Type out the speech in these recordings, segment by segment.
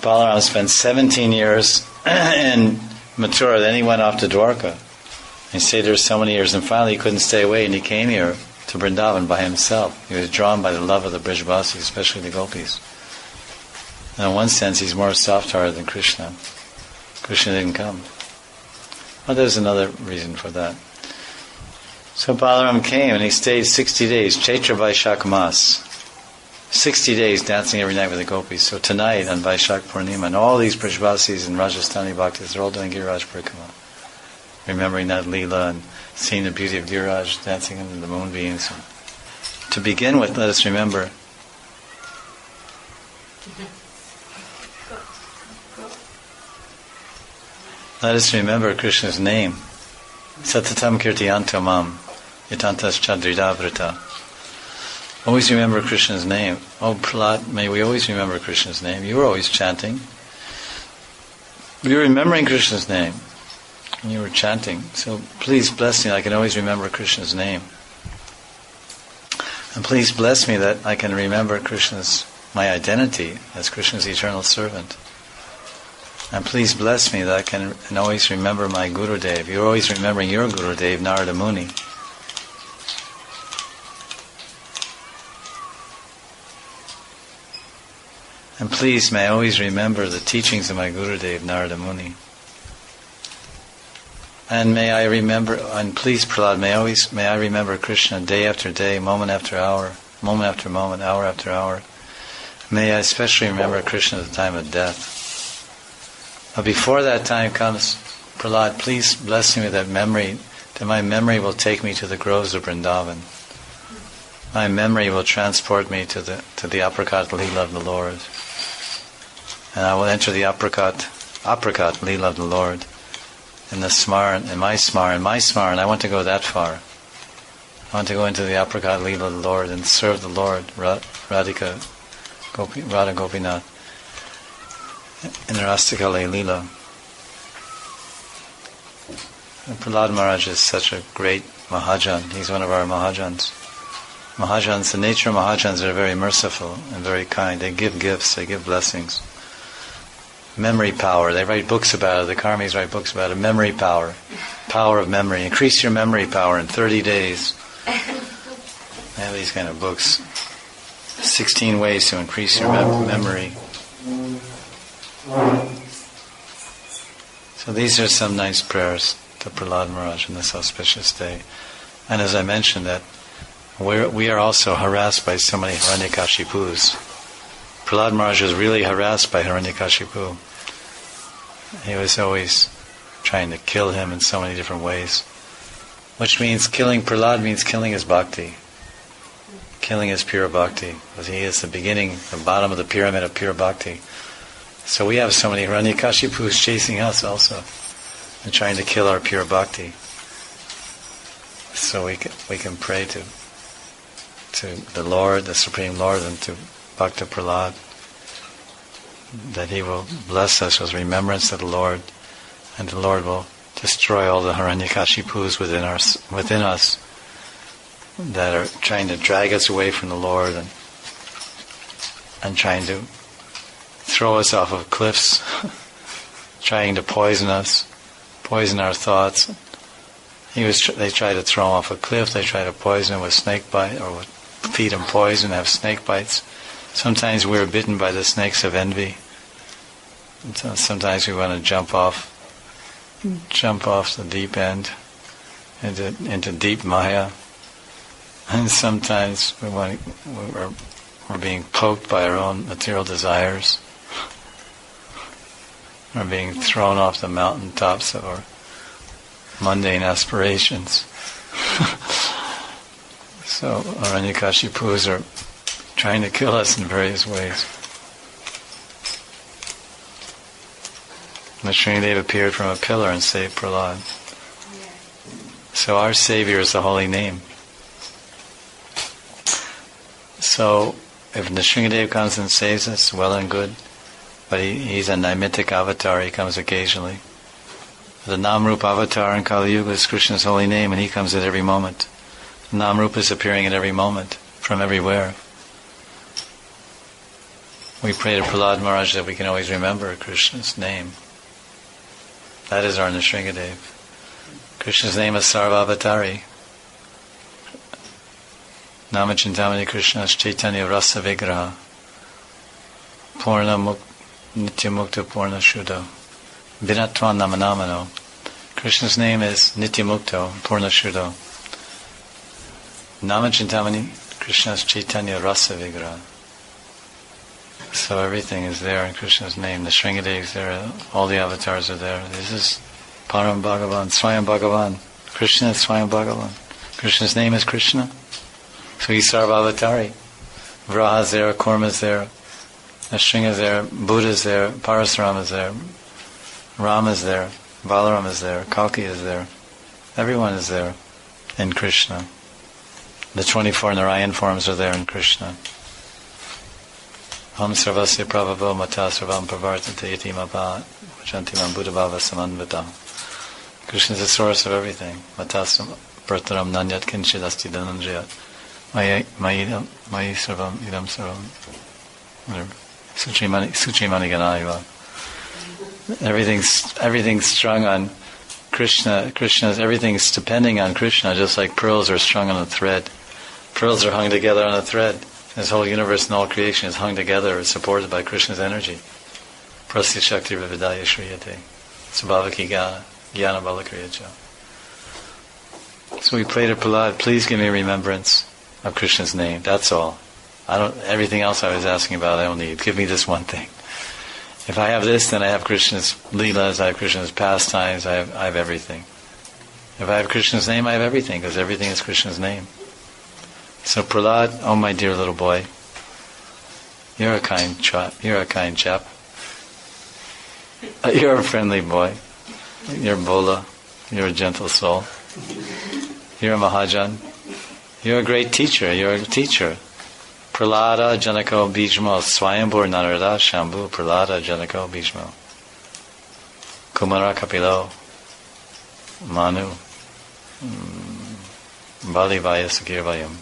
Balaram spent 17 years in Mathura, then he went off to Dwarka. He stayed there so many years, and finally he couldn't stay away, and he came here to Vrindavan by himself. He was drawn by the love of the Brijavasis, especially the gopis. And in one sense, he's more soft-hearted than Krishna. Krishna didn't come. Well, there's another reason for that. So Balaram came, and he stayed 60 days, Chaitra Vaishak Mas. 60 days dancing every night with the gopis. So tonight on Vaishak Purnima, and all these Brijavasis and Rajasthani Bhaktas, they're all doing Giriraj Parikrama, remembering that Leela and seeing the beauty of Giriraj dancing under the moonbeams. To begin with, let us remember Krishna's name. Satatam Kirtiyanto Mam Yatantas Chadridavrita. Always remember Krishna's name. Oh, Prahlad, may we always remember Krishna's name. You were always chanting. You were remembering Krishna's name. And you were chanting. So please bless me, I can always remember Krishna's name. And please bless me that I can remember my identity as Krishna's eternal servant. And please bless me that I can always remember my Gurudev. You're always remembering your Gurudev, Narada Muni. And please may I always remember the teachings of my Gurudev, Narada Muni. And may I remember, and please Prahlad, may I remember Krishna day after day, moment after hour, moment after moment, hour after hour. May I especially remember Krishna at the time of death. But before that time comes, Prahlad, please bless me with that my memory will take me to the groves of Vrindavan. My memory will transport me to the apricot Leela of the Lord. And I will enter the apricot Leela of the Lord in my Smaran. I want to go that far. I want to go into the apricot Leela of the Lord and serve the Lord, Radha Gopinath, in Rastikale Leela. And Prahlad Maharaj is such a great Mahajan. He's one of our Mahajans. Mahajans, the nature of Mahajans are very merciful and very kind. They give gifts, they give blessings. Memory power, they write books about it. The Karmis write books about it. Memory power, power of memory. Increase your memory power in 30 days. They have these kind of books. 16 ways to increase your memory. So these are some nice prayers to Prahlad Maharaj on this auspicious day. And as I mentioned, that we are also harassed by so many Hiranyakashipus. Prahlad Maharaj was really harassed by Hiranyakashipu. He was always trying to kill him in so many different ways. Which means killing Prahlad means killing his bhakti. Killing his pure bhakti. Because he is the beginning, the bottom of the pyramid of pure bhakti. So we have so many Hiranyakashipus chasing us also. And trying to kill our pure bhakti. So we can pray to the Lord, the Supreme Lord, and to Bhakta Prahlad, that he will bless us with remembrance of the Lord, and the Lord will destroy all the Hiranyakashipus within us that are trying to drag us away from the Lord and trying to throw us off of cliffs, trying to poison us, poison our thoughts. They try to throw him off a cliff, they try to poison him with snake bite, or feed him poison, have snake bites. Sometimes we're bitten by the snakes of envy. And so sometimes we want to jump off the deep end into deep Maya. And sometimes we're being poked by our own material desires. We're being thrown off the mountaintops of our mundane aspirations. So Hiranyakashipus are trying to kill us in various ways. Nrsimhadev appeared from a pillar and saved Prahlad. So our Savior is the holy name. So if Nrsimhadev comes and saves us, well and good. But he's a Naimittic avatar, he comes occasionally. The Namrupa avatar in Kali Yuga is Krishna's holy name, and he comes at every moment. Namrupa is appearing at every moment, from everywhere. We pray to Prahlad Maharaj that we can always remember Krishna's name. That is our Nrsingadev. Krishna's name is Sarvavatari. Namachintamani Krishna's Chaitanya Rasa Vigraha. Purna Nitya Mukta Purna Shuddha. Vinatvan Namanamano. Krishna's name is Nitya Mukta Purna Shuddha. Namachintamani Krishna's Chaitanya Rasa Vigraha. So everything is there in Krishna's name. The Nrsingadev is there. All the avatars are there. This is Param Bhagavan, Swayam Bhagavan. Krishna is Swayam Bhagavan. Krishna's name is Krishna. So he's Sarvavatari. Vraha is there, Kurma is there, Nrsinga is there, Buddha is there, Parasuram is there, Ram is there, Balaram is there, Kalki is there. Everyone is there in Krishna. The 24 Narayan forms are there in Krishna. Ham sarvasya prabhavo mata sarvam pravartate iti mabha vajantimam buddha bhava samanvita. Krishna is the source of everything. Mata prataram nanyat kinchid asti dhananjayat. Mayi sarvam idam sarvam. Suchimani ganaiva. Everything's strung on Krishna. Everything's depending on Krishna, just like pearls are strung on a thread. Pearls are hung together on a thread. This whole universe and all creation is hung together, supported by Krishna's energy. Prasya Shakti Vividaya Shriyate. Sabhavaki Jnana Balakriyaja. So we pray to Prahlad, please give me remembrance of Krishna's name. That's all. Everything else I was asking about I don't need. Give me this one thing. If I have this, then I have Krishna's lilas, I have Krishna's pastimes, I have everything. If I have Krishna's name, I have everything, because everything is Krishna's name. So Prahlad, oh my dear little boy, you're a kind chap. You're a friendly boy. You're Bola. You're a gentle soul. You're a Mahajan. You're a great teacher. You're a teacher. Prahlada Janako Bijmo Swayambur Narada Shambhu Prahlada Janako Bijmo Kumara Kapilo Manu Bali Vaya Sakirvayam.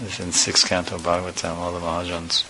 This is in 6th canto Bhagavatam, all the Mahajans.